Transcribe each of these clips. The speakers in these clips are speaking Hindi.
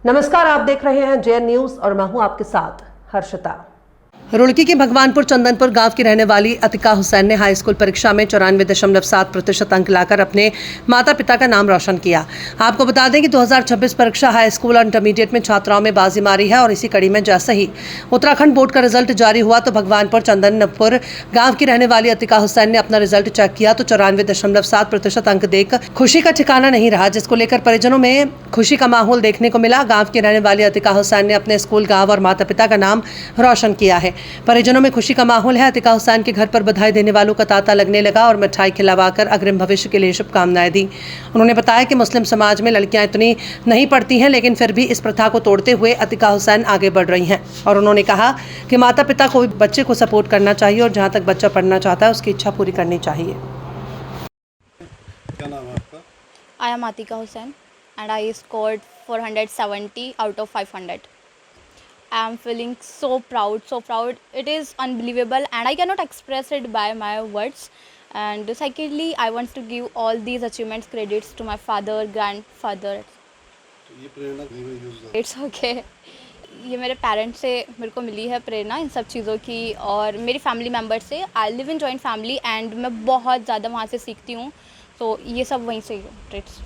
नमस्कार, आप देख रहे हैं जेएन न्यूज और मैं हूं आपके साथ हर्षिता। रुड़की के भगवानपुर चंदनपुर गांव की रहने वाली अतिका हुसैन ने हाई स्कूल परीक्षा में 94.7% अंक लाकर अपने माता पिता का नाम रोशन किया। आपको बता दें कि 2026 परीक्षा हाई स्कूल और इंटरमीडिएट में छात्राओं में बाजी मारी है और इसी कड़ी में जैसे ही उत्तराखंड बोर्ड का रिजल्ट जारी हुआ तो भगवानपुर चंदनपुर गाँव की रहने वाली अतिका हुसैन ने अपना रिजल्ट चेक किया तो 94.7% अंक देख खुशी का ठिकाना नहीं रहा, जिसको लेकर परिजनों में खुशी का माहौल देखने को मिला। गाँव की रहने वाली अतिका हुसैन ने अपने स्कूल, गाँव और माता पिता का नाम रोशन किया है। परिजनों में खुशी का माहौल है। अतिका हुसैन के घर पर बधाई देने वालों का तांता लगने लगा और मिठाई खिलवाकर अग्रिम भविष्य के लिए शुभकामनाएं दी। उन्होंने बताया कि मुस्लिम समाज में लड़कियां इतनी नहीं पढ़ती हैं, लेकिन फिर भी इस प्रथा को तोड़ते हुए अतिका हुसैन आगे बढ़ रही हैं। और उन्होंने कहा कि माता पिता को बच्चे को सपोर्ट करना चाहिए और जहाँ तक बच्चा पढ़ना चाहता है उसकी इच्छा पूरी करनी चाहिए। क्या नाम है आपका? I am Atika Hussain and I scored 470 out of 500. I am feeling so proud, so proud. It is unbelievable and I cannot express it by my words. And secondly, I want to give all these achievements credits to my father, grandfather. तो ये प्रेरणा यूज It's okay. ये मेरे पेरेंट्स से मेरे को मिली है प्रेरणा इन सब चीज़ों की और मेरी फैमिली मेम्बर से। I live in joint family and मैं बहुत ज़्यादा वहाँ से सीखती हूँ, तो ये सब वहीं से ट्रिट्स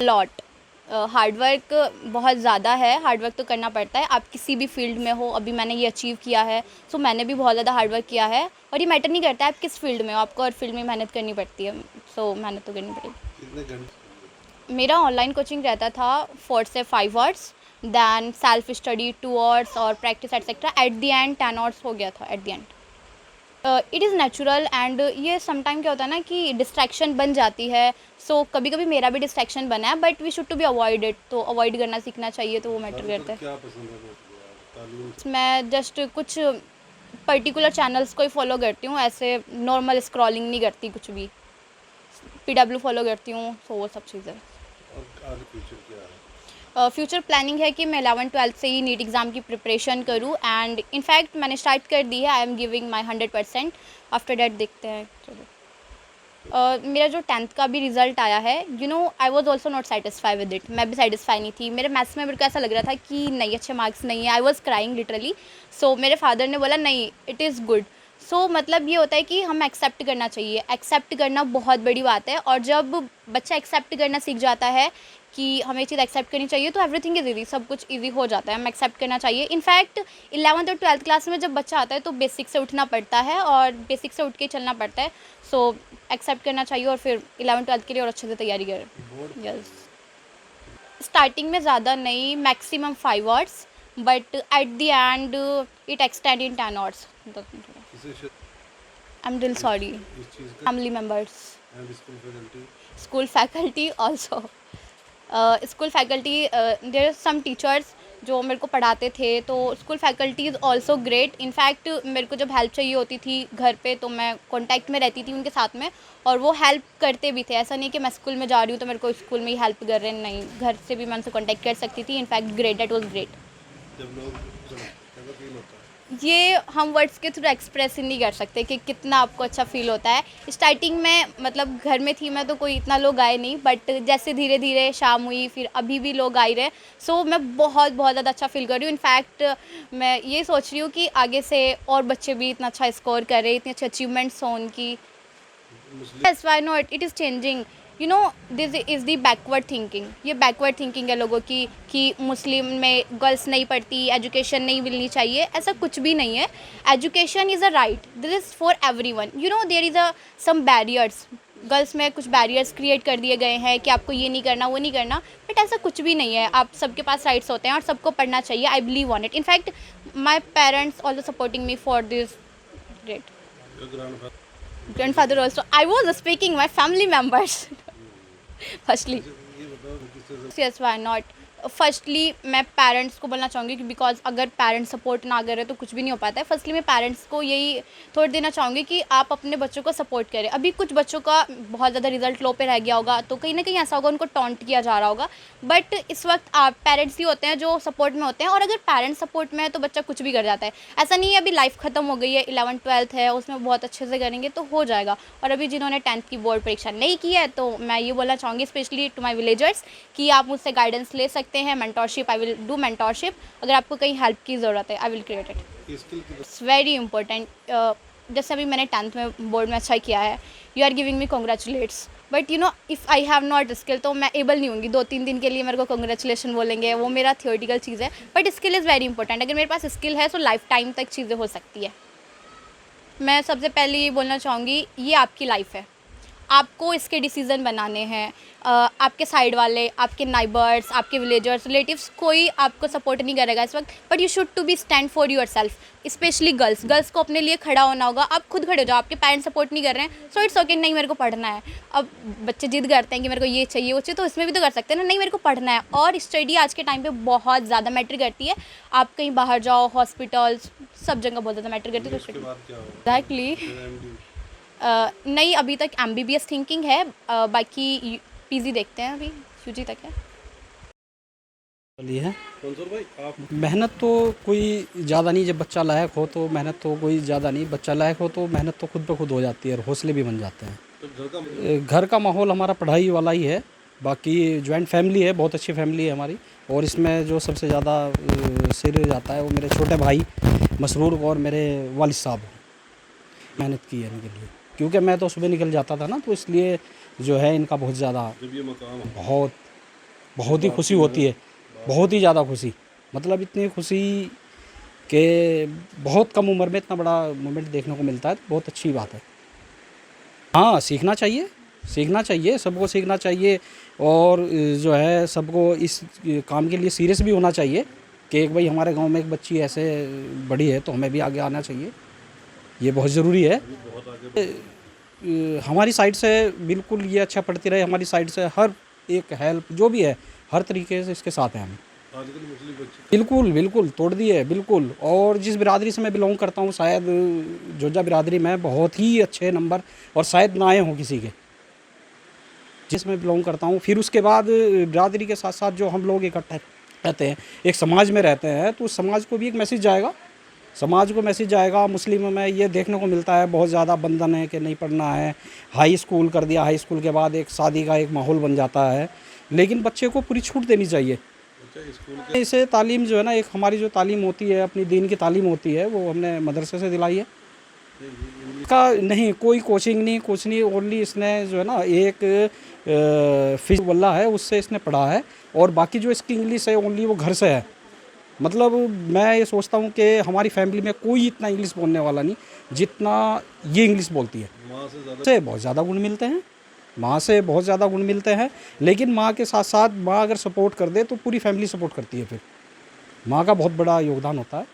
लॉट हार्डवर्क बहुत ज़्यादा है। हार्डवर्क तो करना पड़ता है, आप किसी भी फील्ड में हो। अभी मैंने ये अचीव किया है, सो मैंने भी बहुत ज़्यादा हार्डवर्क किया है और ये मैटर नहीं करता है आप किस फील्ड में हो, आपको हर फील्ड में मेहनत करनी पड़ती है। सो मेहनत तो करनी पड़ेगी। मेरा ऑनलाइन कोचिंग रहता था 4 से 5 hours, then self study 2 hours और practice etcetera. At the end 10 hours हो गया था at the end. It is natural and ये समटाइम क्या होता है ना कि डिस्ट्रैक्शन बन जाती है। सो कभी कभी मेरा भी डिस्ट्रैक्शन बना है, but we should to be avoided, तो अवॉइड करना सीखना चाहिए, तो वो मैटर करता है। क्या पसंद है? मैं जस्ट कुछ पर्टिकुलर चैनल्स को ही फॉलो करती हूँ, ऐसे नॉर्मल स्क्रॉलिंग नहीं करती, कुछ भी PW फॉलो करती हूँ, तो वो सब चीज़ें। और आगे फ्यूचर क्या है? फ्यूचर प्लानिंग है कि मैं 11th-12th से ही नीट एग्ज़ाम की प्रिपरेशन करूँ एंड इनफैक्ट मैंने स्टार्ट कर दी है। I am giving my 100%। After that देखते हैं। मेरा जो 10th का भी रिज़ल्ट आया है, I was also not satisfy with it. मैं भी सेटिस्फाई नहीं थी। मेरे मैथ्स में मेरे को ऐसा लग रहा था कि नहीं, अच्छे मार्क्स नहीं है। I was crying literally. So मेरे फादर ने बोला नहीं, इट इज़ गुड। सो मतलब ये होता है कि हम एक्सेप्ट करना चाहिए। एक्सेप्ट करना बहुत बड़ी बात है और जब बच्चा एक्सेप्ट करना सीख जाता है कि हमें चीज़ एक्सेप्ट करनी चाहिए, तो एवरीथिंग इज़ ईजी, सब कुछ ईजी हो जाता है। हमें एक्सेप्ट करना चाहिए। इनफैक्ट 11th और 12th क्लास में जब बच्चा आता है तो बेसिक से उठना पड़ता है और बेसिक से उठ के चलना पड़ता है। सो एक्सेप्ट करना चाहिए और फिर 11th-12th के लिए और अच्छे से तैयारी करें। यस, स्टार्टिंग में ज़्यादा नहीं, maximum 5 hours, but at the end it extend in 10 hours. I am real sorry. Family members, school faculty also. School faculty, there are some teachers जो मेरे को पढ़ाते थे, तो school faculty is also great. In fact मेरे को जब हेल्प चाहिए होती थी घर पे, तो मैं कॉन्टैक्ट में रहती थी उनके साथ में और वो हेल्प करते भी थे। ऐसा नहीं कि मैं स्कूल में जा रही हूँ तो मेरे को स्कूल में ही हेल्प कर रहे हैं, नहीं, घर से भी मैं उनसे कॉन्टैक्ट कर सकती थी। In fact great, that was great. जब लोग कैसा फील होता है? ये हम वर्ड्स के थ्रू एक्सप्रेस ही नहीं कर सकते कि कितना आपको अच्छा फील होता है। स्टार्टिंग में मतलब घर में थी मैं, तो कोई इतना लोग आए नहीं, बट जैसे धीरे धीरे शाम हुई, फिर अभी भी लोग आ ही रहे। सो मैं बहुत बहुत ज़्यादा अच्छा फील कर रही हूँ। इनफैक्ट मैं ये सोच रही हूँ कि आगे से और बच्चे भी इतना अच्छा स्कोर करें, इतनी अच्छी अचीवमेंट्स हों उनकी। Yes, why not, it is changing. This is the backward thinking. ये बैकवर्ड थिंकिंग है लोगों की कि मुस्लिम में गर्ल्स नहीं पढ़ती, एजुकेशन नहीं मिलनी चाहिए। ऐसा कुछ भी नहीं है। Education is a right, this is for everyone. There is some barriers, girls में कुछ बैरियर्स क्रिएट कर दिए गए हैं कि आपको ये नहीं करना, वो नहीं करना, बट ऐसा कुछ भी नहीं है। आप सबके पास राइट्स होते हैं और सबको पढ़ना चाहिए। I believe on it. In fact my parents also supporting me for this. Great. Grandfather also. I was speaking my family members. Firstly. Yes, why not? Firstly मैं पेरेंट्स को बोलना चाहूँगी कि बिकॉज अगर पेरेंट्स सपोर्ट ना करें तो कुछ भी नहीं हो पाता है। फर्स्टली मैं पेरेंट्स को यही थोड़ा देना चाहूँगी कि आप अपने बच्चों को सपोर्ट करें। अभी कुछ बच्चों का बहुत ज़्यादा रिजल्ट लो पे रह गया होगा, तो कहीं ना कहीं ऐसा होगा उनको टॉन्ट किया जा रहा होगा, बट इस वक्त आप पेरेंट्स ही होते हैं जो सपोर्ट में होते हैं, और अगर पेरेंट्स सपोर्ट में है तो बच्चा कुछ भी कर जाता है। ऐसा नहीं है अभी लाइफ ख़त्म हो गई है, 11th-12th है, उसमें बहुत अच्छे से करेंगे तो हो जाएगा। और अभी जिन्होंने 10th की बोर्ड परीक्षा नहीं की है, तो मैं ये बोलना चाहूँगी स्पेशली टू माई विलेजर्स कि आप मुझसे गाइडेंस ले सकते सकते हैं mentorship, I will do mentorship. अगर आपको कहीं हेल्प की ज़रूरत है, आई विल क्रिएट इट। ये स्किल की इट्स वेरी इंपॉर्टेंट। जैसे अभी मैंने 10th में बोर्ड में अच्छा किया है, you are giving me congratulates, but you know if I have not skill तो मैं एबल नहीं होंगी 2-3 दिन के लिए मेरे को कॉन्ग्रेचुलेशन बोलेंगे, वो मेरा थियोरटिकल चीज़ है। But skill is very important. अगर मेरे पास स्किल है तो लाइफ टाइम तक चीज़ें हो सकती है। मैं सबसे पहले ये बोलना चाहूँगी, ये आपकी लाइफ है, आपको इसके डिसीज़न बनाने हैं। आपके साइड वाले, आपके नाइबर्स, आपके विलेजर्स, रिलेटिव्स, कोई आपको सपोर्ट नहीं करेगा इस वक्त, but you should to be stand for your self. Specially girls को अपने लिए खड़ा होना होगा। आप खुद खड़े हो जाओ, आपके पेरेंट्स सपोर्ट नहीं कर रहे हैं, सो इट्स ओके, नहीं मेरे को पढ़ना है। अब बच्चे जिद करते हैं कि मेरे को ये चाहिए वो चाहिए, तो इसमें भी तो कर सकते हैं ना, नहीं मेरे को पढ़ना है। और स्टडी आज के टाइम पे बहुत ज़्यादा मैटर करती है। आप कहीं बाहर जाओ, हॉस्पिटल्स, सब जगह बहुत ज़्यादा मैटर करती है। उसके बाद क्या होगा? एग्जैक्टली। MD नहीं, अभी तक MBBS थिंकिंग है, बाकी PG देखते हैं, अभी UG तक है। लिए है। मंसूर भाई आप मेहनत तो कोई ज़्यादा नहीं, जब बच्चा लायक हो तो मेहनत तो कोई ज़्यादा नहीं, बच्चा लायक हो तो मेहनत तो खुद ब खुद हो जाती है और हौसले भी बन जाते हैं। तो घर का घर का माहौल हमारा पढ़ाई वाला ही है, बाकी जॉइंट फैमिली है, बहुत अच्छी फैमिली है हमारी। और इसमें जो सबसे ज़्यादा सिर जाता है वो मेरे छोटे भाई मसरूर और मेरे वालिद साहब मेहनत की है इनके लिए, क्योंकि मैं तो सुबह निकल जाता था ना, तो इसलिए जो है इनका बहुत ज़्यादा जब ये मकाम है, बहुत ही खुशी होती है, बहुत ही ज़्यादा खुशी, मतलब इतनी खुशी कि बहुत कम उम्र में इतना बड़ा मोमेंट देखने को मिलता है, तो बहुत अच्छी बात है। हाँ, सीखना चाहिए, सबको सीखना चाहिए। और जो है सबको इस काम के लिए सीरियस भी होना चाहिए कि एक भाई हमारे गांव में एक बच्ची ऐसे बड़ी है तो हमें भी आगे आना चाहिए, ये बहुत ज़रूरी है। हमारी साइड से बिल्कुल ये अच्छा पढ़ती रहे, हमारी साइड से हर एक हेल्प जो भी है हर तरीके से इसके साथ हैं हम। आजकल मुस्लिम बच्चे बिल्कुल तोड़ दिए बिल्कुल। और जिस बिरादरी से मैं बिलोंग करता हूँ, शायद जोजा बिरादरी में बहुत ही अच्छे नंबर और शायद ना आए हों किसी के, जिसमें बिलोंग करता हूँ। फिर उसके बाद बिरादरी के साथ साथ जो हम लोग इकट्ठे रहते हैं, एक समाज में रहते हैं, तो उस समाज को भी एक मैसेज जाएगा, मुस्लिम में ये देखने को मिलता है बहुत ज़्यादा बंधन है कि नहीं पढ़ना है। हाई स्कूल कर दिया, हाई स्कूल के बाद एक शादी का एक माहौल बन जाता है, लेकिन बच्चे को पूरी छूट देनी चाहिए। बच्चे स्कूल इसे तालीम जो है ना, एक हमारी जो तालीम होती है, अपनी दीन की तालीम होती है, वो हमने मदरसे से दिलाई है। का नहीं, कोई कोचिंग नहीं, कुछ नहीं, ओनली इसने जो है ना एक फिज वल्ला है उससे इसने पढ़ा है, और बाकी जो इसकी इंग्लिश है ओनली वो घर से है। मतलब मैं ये सोचता हूँ कि हमारी फैमिली में कोई इतना इंग्लिश बोलने वाला नहीं जितना ये इंग्लिश बोलती है। माँ से ज़्यादा से बहुत ज़्यादा गुण मिलते हैं, माँ से बहुत ज़्यादा गुण मिलते हैं, लेकिन माँ के साथ साथ माँ अगर सपोर्ट कर दे तो पूरी फैमिली सपोर्ट करती है। फिर माँ का बहुत बड़ा योगदान होता है।